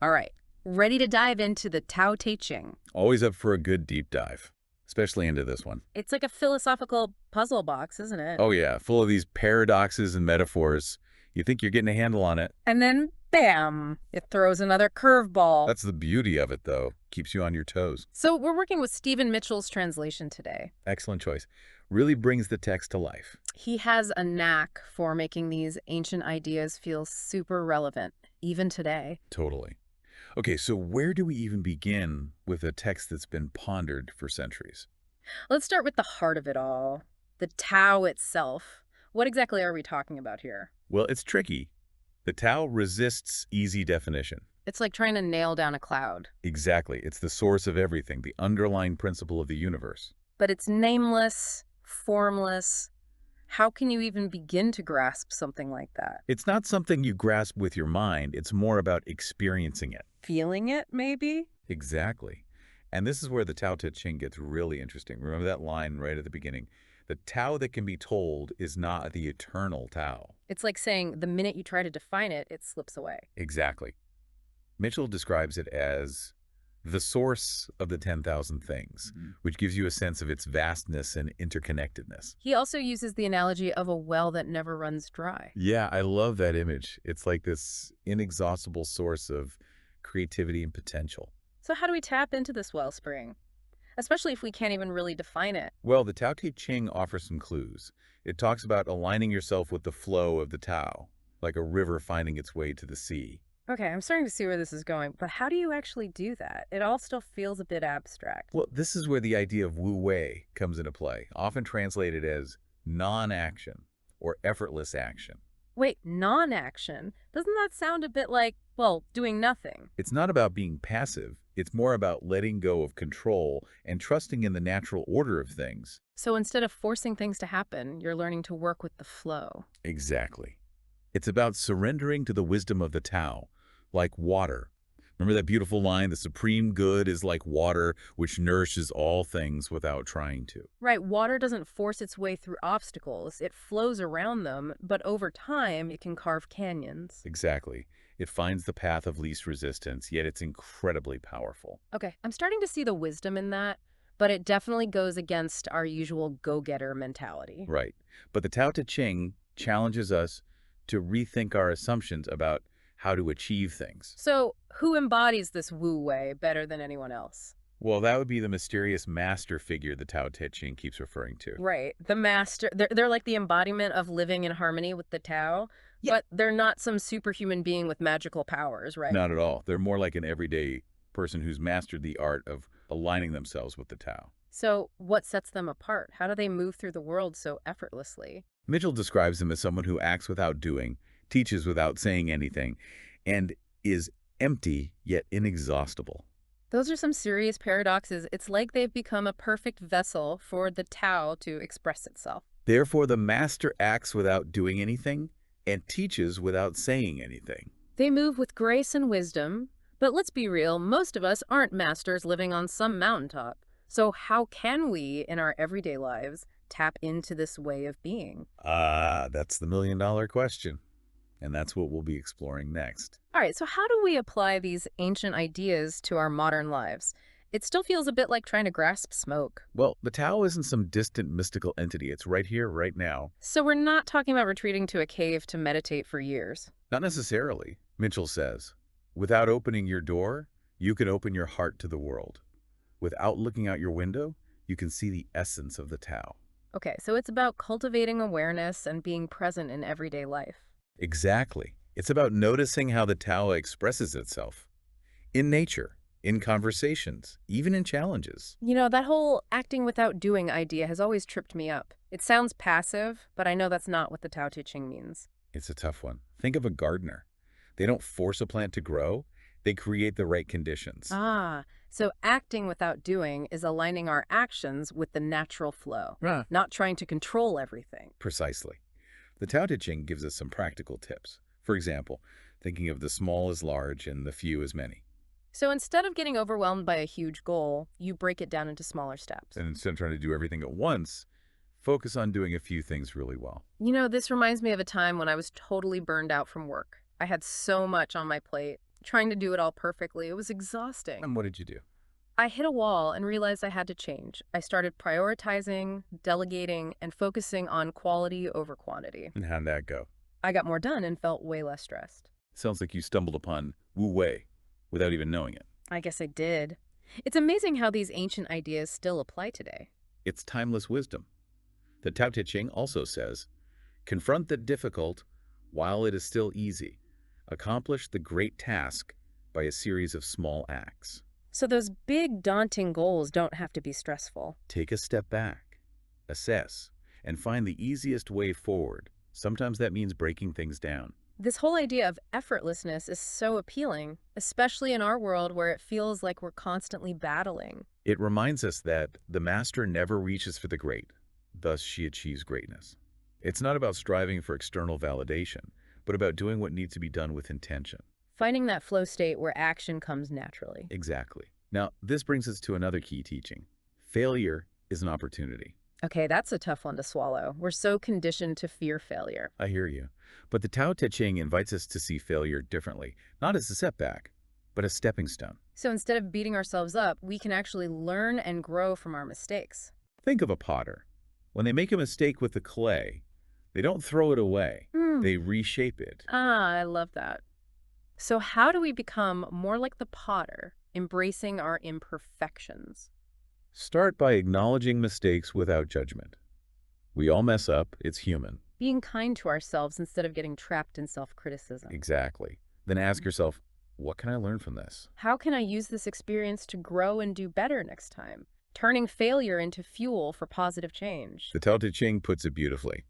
All right, ready to dive into the Tao Te Ching. Always up for a good deep dive, especially into this one. It's like a philosophical puzzle box, isn't it? Oh yeah, full of these paradoxes and metaphors. You think you're getting a handle on it. And then, bam, it throws another curveball. That's the beauty of it, though. Keeps you on your toes. So we're working with Stephen Mitchell's translation today. Excellent choice. Really brings the text to life. He has a knack for making these ancient ideas feel super relevant, even today. Totally. Okay, so where do we even begin with a text that's been pondered for centuries? Let's start with the heart of it all, the Tao itself. What exactly are we talking about here? Well, it's tricky. The Tao resists easy definition. It's like trying to nail down a cloud. Exactly. It's the source of everything, the underlying principle of the universe. But it's nameless, formless. How can you even begin to grasp something like that? It's not something you grasp with your mind. It's more about experiencing it. Feeling it, maybe? Exactly. And this is where the Tao Te Ching gets really interesting. Remember that line right at the beginning? The Tao that can be told is not the eternal Tao. It's like saying the minute you try to define it, it slips away. Exactly. Mitchell describes it as the source of the 10,000 things, which gives you a sense of its vastness and interconnectedness. He also uses the analogy of a well that never runs dry. Yeah, I love that image. It's like this inexhaustible source of creativity and potential. So how do we tap into this wellspring? Especially if we can't even really define it. Well, the Tao Te Ching offers some clues. It talks about aligning yourself with the flow of the Tao, like a river finding its way to the sea. Okay, I'm starting to see where this is going, but how do you actually do that? It all still feels a bit abstract. Well, this is where the idea of wu wei comes into play, often translated as non-action or effortless action. Wait, non-action? Doesn't that sound a bit like, well, doing nothing? It's not about being passive. It's more about letting go of control and trusting in the natural order of things. So instead of forcing things to happen, you're learning to work with the flow. Exactly. It's about surrendering to the wisdom of the Tao, like water. Remember that beautiful line, the supreme good is like water, which nourishes all things without trying to. Right, water doesn't force its way through obstacles. It flows around them, but over time, it can carve canyons. Exactly. It finds the path of least resistance, yet it's incredibly powerful. Okay, I'm starting to see the wisdom in that, but it definitely goes against our usual go-getter mentality. Right. But the Tao Te Ching challenges us to rethink our assumptions about how to achieve things. So, who embodies this Wu Wei better than anyone else? Well, that would be the mysterious master figure the Tao Te Ching keeps referring to. Right, the master. They're like the embodiment of living in harmony with the Tao, Yeah. but they're not some superhuman being with magical powers, right? Not at all. They're more like an everyday person who's mastered the art of aligning themselves with the Tao. So, what sets them apart? How do they move through the world so effortlessly? Mitchell describes them as someone who acts without doing, teaches without saying anything, and is empty yet inexhaustible. Those are some serious paradoxes. It's like they've become a perfect vessel for the Tao to express itself. Therefore, the master acts without doing anything and teaches without saying anything. They move with grace and wisdom, but let's be real, most of us aren't masters living on some mountaintop. So how can we, in our everyday lives, tap into this way of being? That's the million-dollar question. And that's what we'll be exploring next. All right, so how do we apply these ancient ideas to our modern lives? It still feels a bit like trying to grasp smoke. Well, the Tao isn't some distant mystical entity. It's right here, right now. So we're not talking about retreating to a cave to meditate for years. Not necessarily, Mitchell says. Without opening your door, you can open your heart to the world. Without looking out your window, you can see the essence of the Tao. Okay, so it's about cultivating awareness and being present in everyday life. Exactly. It's about noticing how the Tao expresses itself. In nature, in conversations, even in challenges. You know, that whole acting without doing idea has always tripped me up. It sounds passive, but I know that's not what the Tao Te Ching means. It's a tough one. Think of a gardener. They don't force a plant to grow. They create the right conditions. Ah, so acting without doing is aligning our actions with the natural flow, Ah, not trying to control everything. precisely. The Tao Te Ching gives us some practical tips. For example, thinking of the small as large and the few as many. So instead of getting overwhelmed by a huge goal, you break it down into smaller steps. And instead of trying to do everything at once, focus on doing a few things really well. You know, this reminds me of a time when I was totally burned out from work. I had so much on my plate, trying to do it all perfectly. It was exhausting. And what did you do? I hit a wall and realized I had to change. I started prioritizing, delegating, and focusing on quality over quantity. And how'd that go? I got more done and felt way less stressed. Sounds like you stumbled upon Wu Wei without even knowing it. I guess I did. It's amazing how these ancient ideas still apply today. It's timeless wisdom. The Tao Te Ching also says, confront the difficult while it is still easy. Accomplish the great task by a series of small acts. So those big, daunting goals don't have to be stressful. Take a step back, assess, and find the easiest way forward. Sometimes that means breaking things down. This whole idea of effortlessness is so appealing, especially in our world where it feels like we're constantly battling. It reminds us that the master never reaches for the great, thus she achieves greatness. It's not about striving for external validation, but about doing what needs to be done with intention. Finding that flow state where action comes naturally. Exactly. Now, this brings us to another key teaching. Failure is an opportunity. Okay, that's a tough one to swallow. We're so conditioned to fear failure. I hear you. But the Tao Te Ching invites us to see failure differently, not as a setback, but a stepping stone. So instead of beating ourselves up, we can actually learn and grow from our mistakes. Think of a potter. When they make a mistake with the clay, they don't throw it away. They reshape it. I love that. So how do we become more like the potter, embracing our imperfections? Start by acknowledging mistakes without judgment. We all mess up. It's human. Being kind to ourselves instead of getting trapped in self-criticism. Exactly. Then ask yourself, what can I learn from this? How can I use this experience to grow and do better next time? Turning failure into fuel for positive change. The Tao Te Ching puts it beautifully.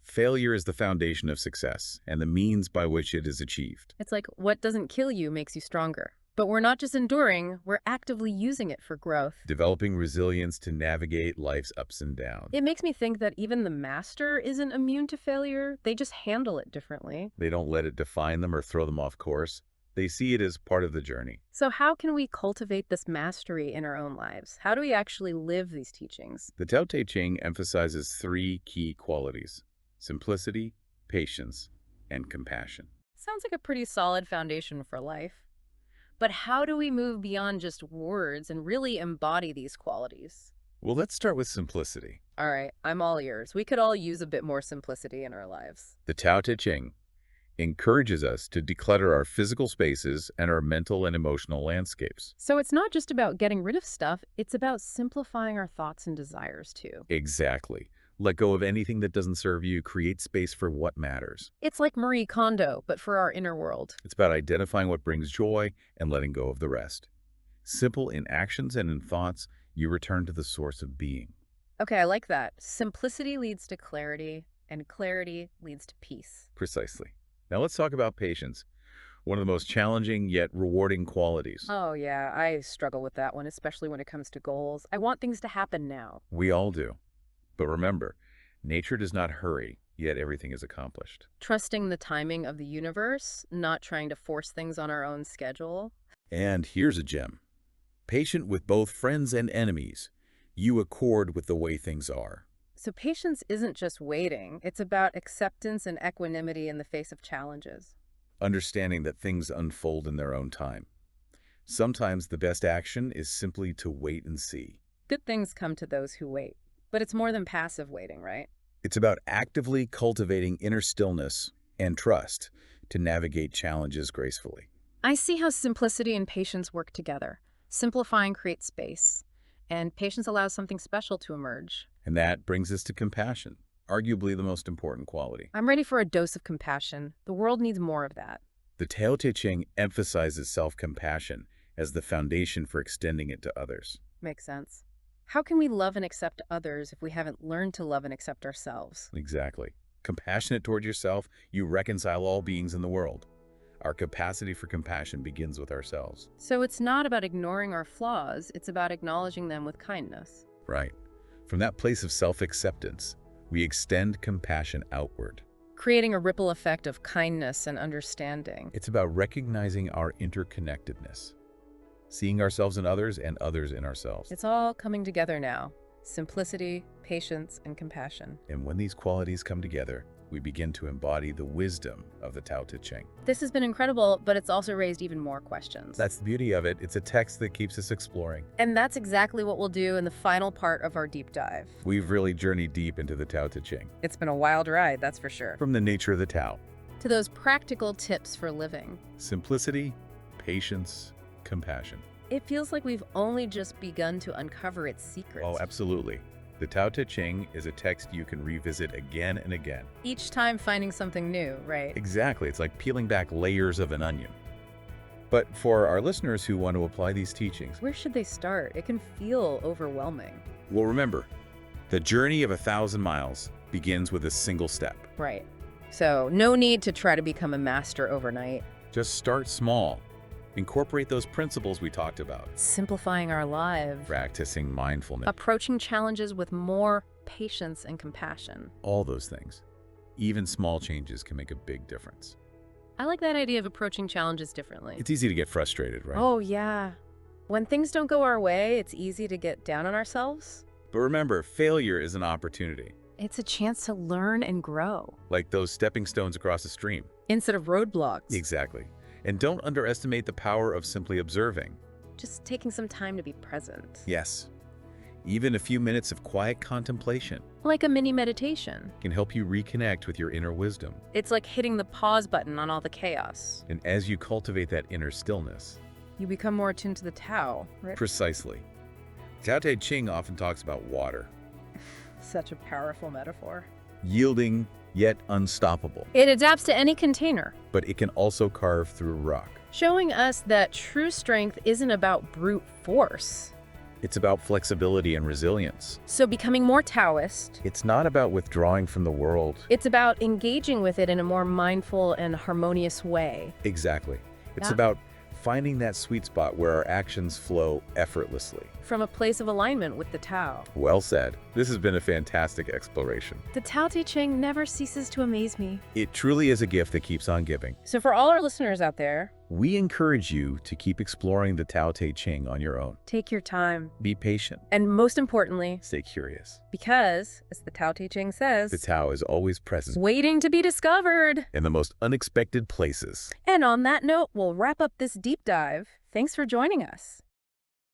Failure is the foundation of success and the means by which it is achieved. It's like what doesn't kill you makes you stronger. But we're not just enduring, we're actively using it for growth. Developing resilience to navigate life's ups and downs. It makes me think that even the master isn't immune to failure. They just handle it differently. They don't let it define them or throw them off course. They see it as part of the journey. So how can we cultivate this mastery in our own lives? How do we actually live these teachings? The Tao Te Ching emphasizes three key qualities: simplicity, patience, and compassion. Sounds like a pretty solid foundation for life. But how do we move beyond just words and really embody these qualities? Well, let's start with simplicity. All right, I'm all ears. We could all use a bit more simplicity in our lives. The Tao Te Ching encourages us to declutter our physical spaces and our mental and emotional landscapes. So it's not just about getting rid of stuff, it's about simplifying our thoughts and desires too. Exactly. Let go of anything that doesn't serve you, create space for what matters. It's like Marie Kondo, but for our inner world. It's about identifying what brings joy and letting go of the rest. Simple in actions and in thoughts, you return to the source of being. Okay, I like that. Simplicity leads to clarity, and clarity leads to peace. Precisely. Now let's talk about patience, one of the most challenging yet rewarding qualities. Oh yeah, I struggle with that one, especially when it comes to goals. I want things to happen now. We all do. But remember, nature does not hurry, yet everything is accomplished. Trusting the timing of the universe, not trying to force things on our own schedule. And here's a gem. Patient with both friends and enemies, you accord with the way things are. So patience isn't just waiting, it's about acceptance and equanimity in the face of challenges. Understanding that things unfold in their own time. Sometimes the best action is simply to wait and see. Good things come to those who wait. But it's more than passive waiting, right? It's about actively cultivating inner stillness and trust to navigate challenges gracefully. I see how simplicity and patience work together. Simplifying creates space, and patience allows something special to emerge. And that brings us to compassion, arguably the most important quality. I'm ready for a dose of compassion. The world needs more of that. The Tao Te Ching emphasizes self-compassion as the foundation for extending it to others. Makes sense. How can we love and accept others if we haven't learned to love and accept ourselves? Exactly. Compassionate toward yourself, you reconcile all beings in the world. Our capacity for compassion begins with ourselves. So it's not about ignoring our flaws, it's about acknowledging them with kindness. Right. From that place of self-acceptance, we extend compassion outward. Creating a ripple effect of kindness and understanding. It's about recognizing our interconnectedness, seeing ourselves in others and others in ourselves. It's all coming together now. Simplicity, patience, and compassion. And when these qualities come together, we begin to embody the wisdom of the Tao Te Ching. This has been incredible, but it's also raised even more questions. That's the beauty of it. It's a text that keeps us exploring. And that's exactly what we'll do in the final part of our deep dive. We've really journeyed deep into the Tao Te Ching. It's been a wild ride, that's for sure. From the nature of the Tao. To those practical tips for living. Simplicity, patience, compassion. It feels like we've only just begun to uncover its secrets. Oh, absolutely. The Tao Te Ching is a text you can revisit again and again. Each time finding something new, right? Exactly. It's like peeling back layers of an onion. But for our listeners who want to apply these teachings, Where should they start? It can feel overwhelming. well, remember, the journey of 1,000 miles begins with a single step. Right. So no need to try to become a master overnight. Just start small. Incorporate those principles we talked about. Simplifying our lives. Practicing mindfulness. Approaching challenges with more patience and compassion. All those things. Even small changes can make a big difference. I like that idea of approaching challenges differently. It's easy to get frustrated, right? Oh, yeah. When things don't go our way, it's easy to get down on ourselves. But remember, failure is an opportunity. It's a chance to learn and grow. Like those stepping stones across a stream. Instead of roadblocks. Exactly. And don't underestimate the power of simply observing. Just taking some time to be present. Yes. Even a few minutes of quiet contemplation Like a mini meditation. can help you reconnect with your inner wisdom. It's like hitting the pause button on all the chaos. And as you cultivate that inner stillness, You become more attuned to the Tao, right? precisely. Tao Te Ching often talks about water, Such a powerful metaphor. yielding yet unstoppable, It adapts to any container, but it can also carve through rock. showing us that true strength isn't about brute force. It's about flexibility and resilience. So becoming more Taoist, It's not about withdrawing from the world. it's about engaging with it in a more mindful and harmonious way. Exactly. It's Yeah. about finding that sweet spot where our actions flow effortlessly. From a place of alignment with the Tao. Well said. This has been a fantastic exploration. The Tao Te Ching never ceases to amaze me. It truly is a gift that keeps on giving. So for all our listeners out there, We encourage you to keep exploring the Tao Te Ching on your own. take your time. Be patient. And most importantly, Stay curious. because, as the Tao Te Ching says, The Tao is always present waiting to be discovered. in the most unexpected places. And on that note, we'll wrap up this deep dive. Thanks for joining us.